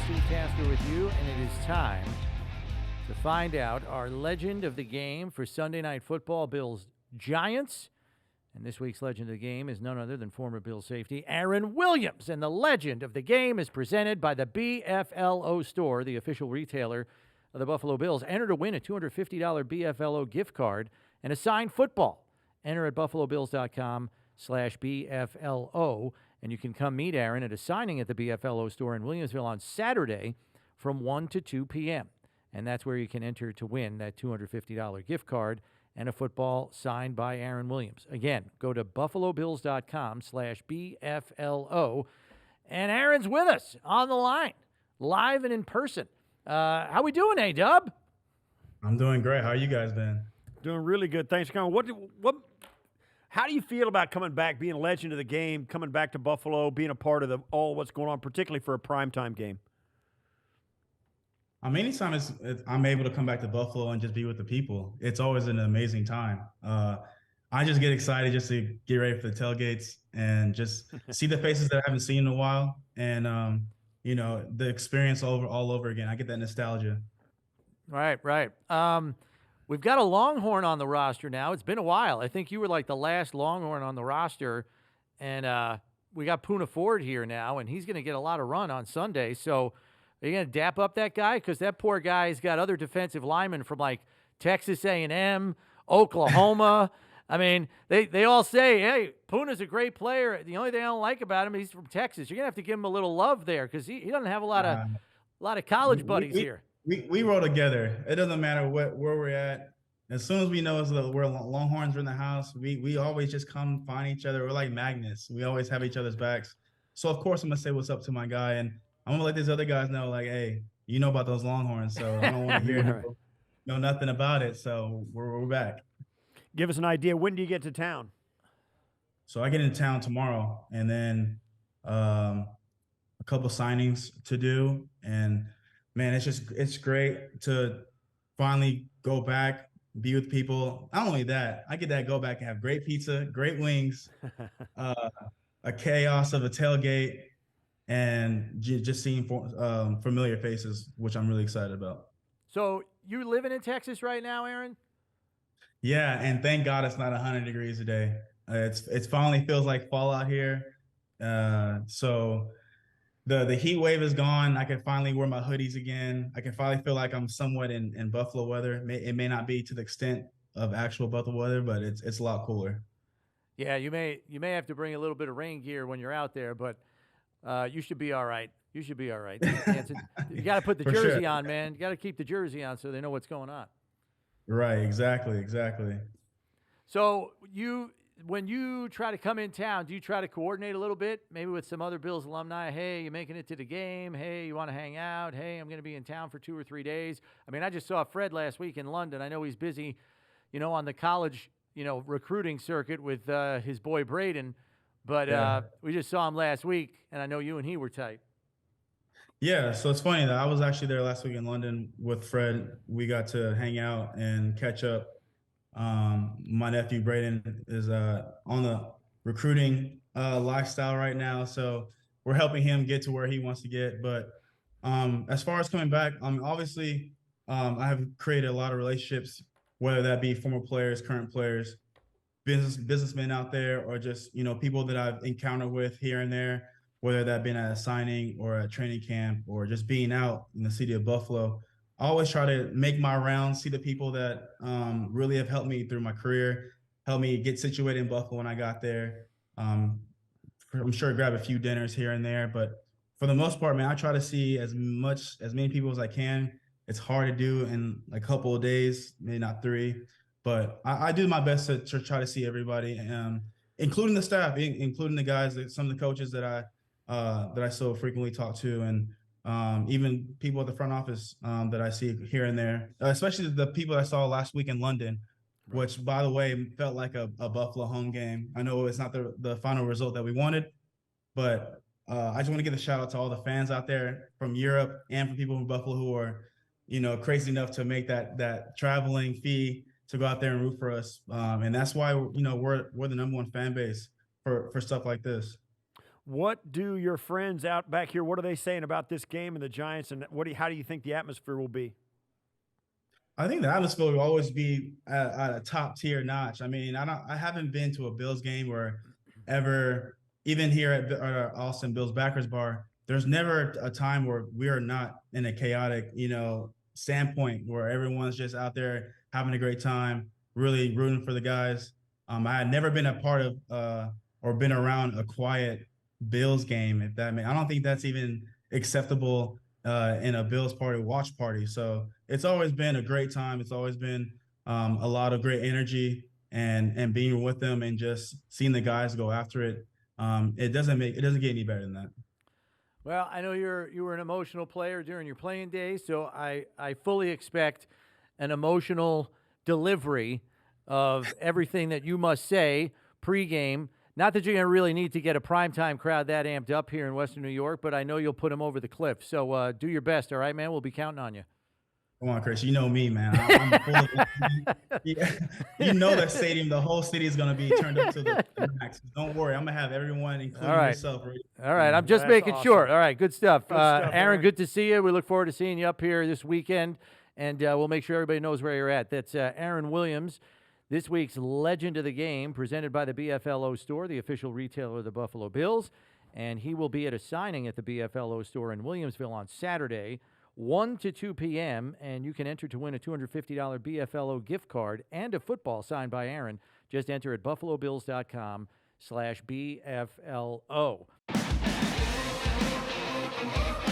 Steve Tasker with you, and it is time to find out our legend of the game for Sunday Night Football, Bills Giants. And this week's legend of the game is none other than former Bills safety Aaron Williams. And the legend of the game is presented by the BFLO Store, the official retailer of the Buffalo Bills. Enter to win a $250 BFLO gift card and a signed football. Enter at buffalobills.com/BFLO, and you can come meet Aaron at a signing at the BFLO Store in Williamsville on Saturday from 1 to 2 p.m. And that's where you can enter to win that $250 gift card and a football signed by Aaron Williams. Again, go to buffalobills.com/BFLO. And Aaron's with us on the line, live and in person. How we doing, A-Dub? I'm doing great. How are you guys been? Doing really good. Thanks for coming. How do you feel about coming back, being a legend of the game, coming back to Buffalo, being a part of all what's going on, particularly for a primetime game? Anytime I'm able to come back to Buffalo and just be with the people, it's always an amazing time. I just get excited just to get ready for the tailgates and just see the faces that I haven't seen in a while, and the experience all over again. I get that nostalgia. Right. We've got a Longhorn on the roster now. It's been a while. I think you were like the last Longhorn on the roster, and we got Poona Ford here now, and he's going to get a lot of run on Sunday. So are you going to dap up that guy? Because that poor guy's got other defensive linemen from like Texas A&M, Oklahoma. I mean, they all say, hey, Poona's a great player. The only thing I don't like about him, he's from Texas. You're going to have to give him a little love there because he doesn't have a lot of college buddies here. We roll together. It doesn't matter where we're at. As soon as we know we're Longhorns are in the house, we always just come find each other. We're like magnets. We always have each other's backs. So, of course, I'm going to say what's up to my guy. And I'm going to let these other guys know, like, hey, you know about those Longhorns. So I don't want to hear know nothing about it. So we're back. Give us an idea. When do you get to town? So I get into town tomorrow, and then a couple signings to do. And, man, it's great to finally go back, be with people. Not only that, I get to go back and have great pizza, great wings, a chaos of a tailgate, and just seeing familiar faces, which I'm really excited about. So you living in Texas right now, Aaron? Yeah, and thank God it's not 100 degrees a day. It's finally feels like fall out here. So the heat wave is gone. I can finally wear my hoodies again. I can finally feel like I'm somewhat in Buffalo weather. It may not be to the extent of actual Buffalo weather, but it's a lot cooler. Yeah, you may have to bring a little bit of rain gear when you're out there, but you should be all right. You should be all right. You got to put the jersey on, man. You got to keep the jersey on so they know what's going on. Right, exactly. So when you try to come in town, do you try to coordinate a little bit, maybe with some other Bills alumni? Hey, you're making it to the game. Hey, you want to hang out? Hey, I'm going to be in town for 2 or 3 days. I mean, I just saw Fred last week in London. I know he's busy, on the college, recruiting circuit with his boy Braden. But we just saw him last week, and I know you and he were tight. Yeah, so it's funny that I was actually there last week in London with Fred. We got to hang out and catch up. My nephew Braden is on the recruiting lifestyle right now, so we're helping him get to where he wants to get. But as far as coming back, obviously I have created a lot of relationships, whether that be former players, current players, businessmen out there, or just people that I've encountered with here and there, whether that been at a signing or a training camp or just being out in the city of Buffalo. I always try to make my rounds, see the people that really have helped me through my career, helped me get situated in Buffalo when I got there. I'm sure grab a few dinners here and there, but for the most part, man, I try to see as many people as I can. It's hard to do in a couple of days, maybe not 3, but I do my best to try to see everybody, including the staff, including the guys, some of the coaches that I so frequently talk to, and even people at the front office that I see here and there, especially the people I saw last week in London, which, by the way, felt like a Buffalo home game. I know it's not the final result that we wanted, but I just want to give a shout out to all the fans out there from Europe and from people from Buffalo who are, crazy enough to make that traveling fee to go out there and root for us. And that's why, we're the number one fan base for stuff like this. What do your friends out back here, what are they saying about this game and the Giants, and how do you think the atmosphere will be? I think the atmosphere will always be at a top tier notch. I mean, I haven't been to a Bills game or ever, even here at our Austin Bills Backers Bar, there's never a time where we are not in a chaotic, standpoint where everyone's just out there having a great time, really rooting for the guys. I had never been a part of or been around a quiet Bills game, if that I don't think that's even acceptable in a Bills watch party. So it's always been a great time. It's always been a lot of great energy and being with them and just seeing the guys go after it. It doesn't get any better than that. Well, I know you were an emotional player during your playing days, so I fully expect an emotional delivery of everything that you must say pregame. Not that you're going to really need to get a primetime crowd that amped up here in Western New York, but I know you'll put them over the cliff. So do your best, all right, man? We'll be counting on you. Come on, Chris. You know me, man. I'm full of you know that stadium, the whole city is going to be turned up to the max. Don't worry. I'm going to have everyone, including yourself. All right. I'm just making sure. All right. Good stuff. Aaron, good to see you. We look forward to seeing you up here this weekend, and we'll make sure everybody knows where you're at. That's Aaron Williams, this week's Legend of the Game, presented by the BFLO Store, the official retailer of the Buffalo Bills. And he will be at a signing at the BFLO Store in Williamsville on Saturday, 1 to 2 p.m., and you can enter to win a $250 BFLO gift card and a football signed by Aaron. Just enter at buffalobills.com/BFLO.